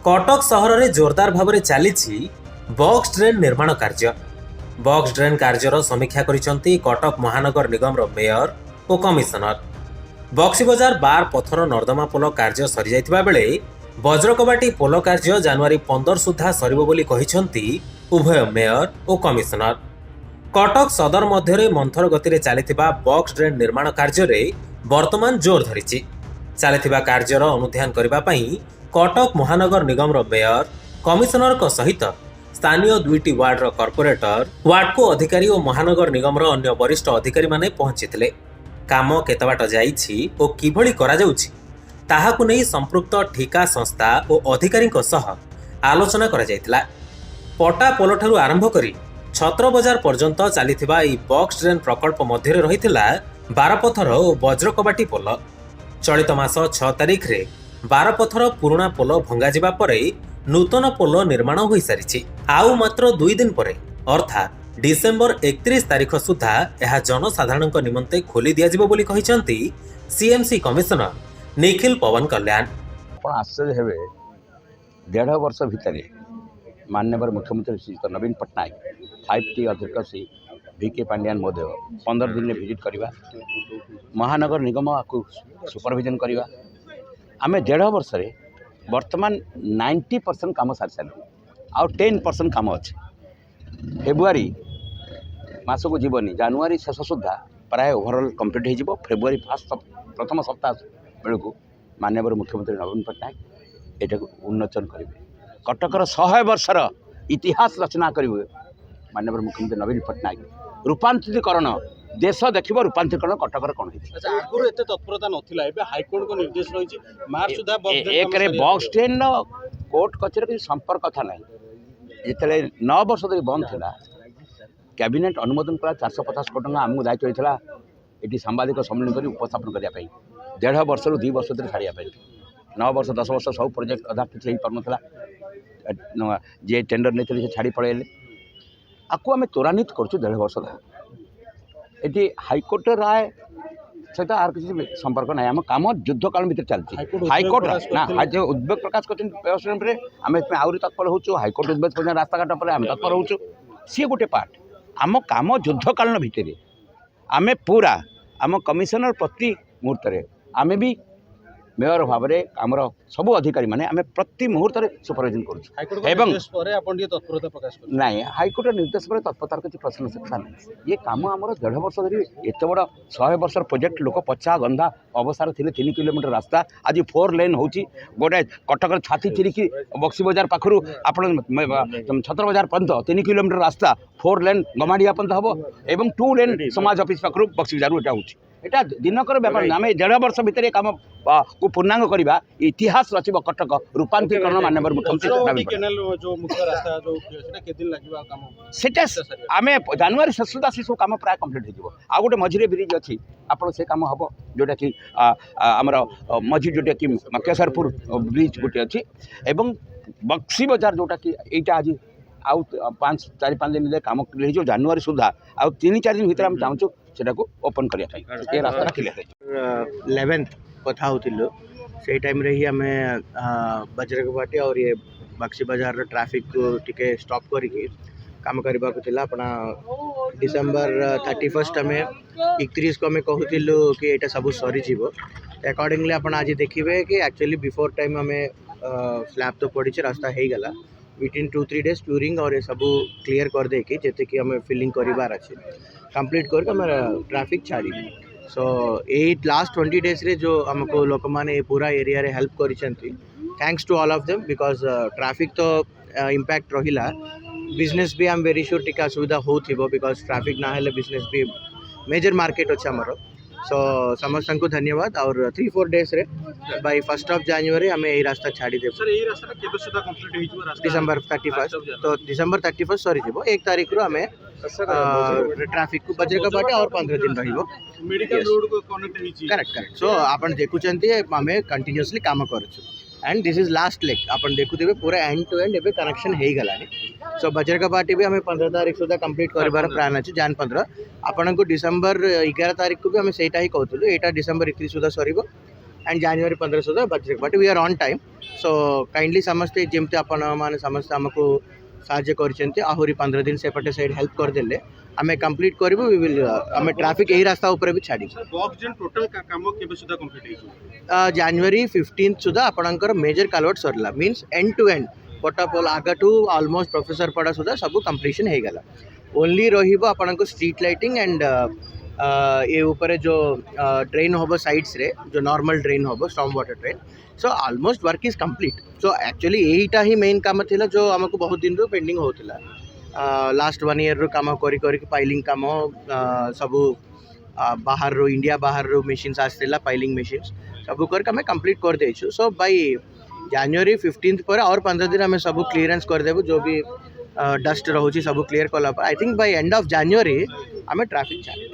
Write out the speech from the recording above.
कटक सहर में जोरदार भाव में चली बॉक्स ड्रेन निर्माण कार्य। बॉक्स ड्रेन कार्यर समीक्षा करिसेंती कटक महानगर निगम मेयर और कमिशनर। बक्सी बजार बार पथर नर्दमा पोल कार्य सरी जाइतिबा बेले वज्रकबाटी पोल कार्य जनवरी 15 सुधा सरिबो बोली कहिसेंती उभय मेयर और कमिशनर। कटक सदर मध्य मंथर गति में चलता बॉक्स ड्रेन निर्माण कार्य वर्तमान जोर धरी चलता कार्यर अनुध्यान करने कटक महानगर निगम मेयर कमिशनर सहित स्थानीय दुईटी वार्डर कॉर्पोरेटर वार्डको अधिकारी और महानगर निगम अन्य वरिष्ठ अधिकारी माने पहुंची काम केते बाट जाइछि ओ किभଳି करा जाउछि ताहाकु नै संपृक्त ठिका संस्था और अधिकारी आलोचना करा जायतिला। पटा पोल ठारू आरंभ करी छत्र बजार पर्यंत चलीथिबा ई बॉक्स ड्रेन प्रकल्प मध्य रहिथिला बारपथर और वज्रकबाटी पोल। चलित मास 6 तारिख रे बारपथर पुराना पोल भंगा जिबा परे नूतन पोल निर्माण हो सारी। आउ मात्र 2 दिन परे अर्थात डिसेम्बर 31 तारिख सुधा यह जनसाधारण निमंते खोली दिया जिवो बोली कहिसेंती सीएमसी कमिशनर निखिल पवन कल्याण। आश्चर्य हेबे 1.5 वर्ष भितर माननीय मुख्यमंत्री श्री नवीन पट्टनायक 5T अध्यक्ष श्री VK पांड्यान महोदय 15 दिन में विजिट करवा महानगर निगम आपको सुपरविजन करवा आम 1.5 वर्ष वर्तमान 90% काम सारी सारे आ 10% काम अच्छे फेब्रुआरी मास को जीवनी जनवरी शेष सुधा प्राय ओभरऑल कंप्लीट हो फेब्रुआरी प्रथम सप्ताह बेलू माननीय मुख्यमंत्री नवीन पट्टनायक एटा उन्मोचन करेंगे। कटकर 100 वर्षर इतिहास रचना करेंगे माननीय मुख्यमंत्री नवीन पट्टनायक। रूपांतरीकरण देश देखिए रूपांतरीकरण कटकर कौन आगुरी एते तत्परता नथिला एबे हाईकोर्ट को निर्देश रही मार्च सुधा एक बॉक्स ट्रेन कोर्ट कचेरी संपर्क था ना जिते 9 वर्ष धरी बंद था कैबिनेट अनुमोदन कला 450 कोटी टका आमको दायित्व होता ये सांबादिक सम्मेलन कर उपस्थापन करने 1.5 वर्ष 2 वर्ष धरी छाड़ापी 9 वर्ष 10 वर्ष सब प्रोजेक्ट अधा किसी हो पार्ला जे टेंडर नहीं छाड़ी पड़े आपको आम त्वरान्वित कर 1.5 वर्ष ये हाईकोर्ट राय सहित आर किसी संपर्क ना आम कम युद्ध काल भर चलती हाईकोर्ट ना उद्वेग प्रकाश कर आम आहरी तत्पर हो हाईकोर्ट उद्वेग रास्ताघाट पर आम तत्पर हो सी गोटे पार्ट आम कम युद्ध कालन भितर आम पूरा आम कमिशनर प्रति मुहूर्त आम भी मेयर भाव में आमर सबू अधिकारी माने आम प्रति मुहूर्त सुपरविजन ना हाईकोर्ट निर्देश पर तत्परतार किसी प्रश्न शिक्षा ना ये कम आमर 1.5 वर्ष धरी एत बड़ 100 वर्ष प्रोजेक्ट लोक पचा गंधा अवसार थे 3 किलोमीटर रास्ता आज 4 लेन हो गोटे कटक छाती चिरिकी बक्सी बजार पाखु आप छत्र बजार पर्यंत 3 किलोमीटर रास्ता 4 लेन गमाड़िया पर्यंत हम एवं 2 लेन समाज ऑफिस पाखु बक्सी बजार यहाँ होता दिनकर व्यापार आम 1.5 वर्ष भितर काम को पूर्णांग करवा इतिहास रचिब कटक रूपांतरीकरण माननीय मुख्यमंत्री आम जनवरी शेष सुधा से सब कम प्राय कम्प्लीट हो गोटे मझे ब्रिज अच्छी आपड़ से कम हम जोटा कि आमर मझी जोटा कि केसरपुर ब्रिज गोटे अच्छी एवं बक्सी बजार जोटा कि यहाँ आज आउ 4-5 दिन कम क्लियर हो जनवरी सुधा आ 3-4 दिन भर चाहूँ सेटा को ओपन करने रास्ता क्लियर 11th कथा होतिलो से टाइम रे ही हमें वज्रकबाटी और ये बक्सी बाजार ट्रैफिक को टिके स्टॉप करके काम करबा को थिला अपना डिसेंबर 31 हमें 31 को हमें कहूतिलो कि एटा सब सरी जीवो अकॉर्डिंगली अपन आज देखिबे कि एक्चुअली बिफोर टाइम हमें स्लैब तो पड़ी रास्ता हे गला विदिन 2-3 डेज ट्यूरिंग और ये सब क्लियर कर दे कि जेते कि हमें फिलिंग करिबार अछि कंप्लीट करके हमारा ट्रैफिक छाड़ी सो ये लास्ट 20 डेज रे जो हमको लोक माने पूरा एरिया रे हेल्प करिसेंती thanks to all of them because traffic तो इम्पैक्ट रहिला बिजनेस भी हम वेरी श्योर टिका सुविधा होथिबो बिकॉज ट्रैफिक ना हेले बिजनेस भी मेजर मार्केट अच्छे हमर सो समस्त को धन्यवाद और 3-4 डेज रे बाय 1st ऑफ जनवरी हमें यही रास्ता छाड़ी देब सर यही रास्ता केबे सुधा कंप्लीट होइजो रास्ता डिसेंबर 31 तो डिसेंबर 31 सरी जीवो 1 तारिख रो हमें ट्रैफिक को वज्रकबाटी और 15 दिन रहिबो मेडिकल रोड को कनेक्ट होइछि करेक्ट सो आपण देखुचंती हमें कंटिन्यूअसली काम करछु and this is last leg अपन देखुथिबे पूरा एंड टू एंड एबे कनेक्शन हे गलानी सो वज्रकबाटी भी हमें 15 तारिख सुधा कंप्लीट करबार प्लान अछि जान 15 आपण को डिसेंबर 11 तारिख को भी हमें सेटा ही कहथुलु एटा डिसेंबर 31 सुधा सरीबो एंड जनवरी 15 सुधा Bajrakabati we are on time so kindly समस्ते जमती आपण मैंने समस्ते आमको साहाଯ୍य कर आहरी 15 दिन सेपटे साइड हेल्प करदे आम कंप्लीट करूँ वी विल आम ट्राफिक यही रास्ता उपर भी छाड़ी बॉक्स ड्रेन टोटल काम केबे सुधा कंप्लीट हो January 15th सुधा आपणकर मेजर कालवर्ट सरला means end to end Patapol आगा टू ऑलमोस्ट प्रोफेसर पड़ा सुधा सब कंप्लीशन हो गला ओनली रहिबो आपणको स्ट्रीट लाइटिंग एंड ये ऊपर जो ड्रेन होबो साइड्स रे जो नॉर्मल ड्रेन होबो storm water drain so almost work is complete so actually यहीटा ही मेन काम थिला जो हमको बहुत दिन रो पेंडिंग होतिला लास्ट 1 ईयर रो काम करी पाइलिंग काम सब बाहर रो इंडिया बाहर रो मशीन्स आसला पाइलिंग मशीन्स सब कर आम कंप्लीट कर देछु सो बाय January 15th पर और 15 दिन आम सब क्लीयरेंस कर देबो जो भी डस्ट रोची सब क्लीयर कला I think by end of January आम ट्रैफिक चले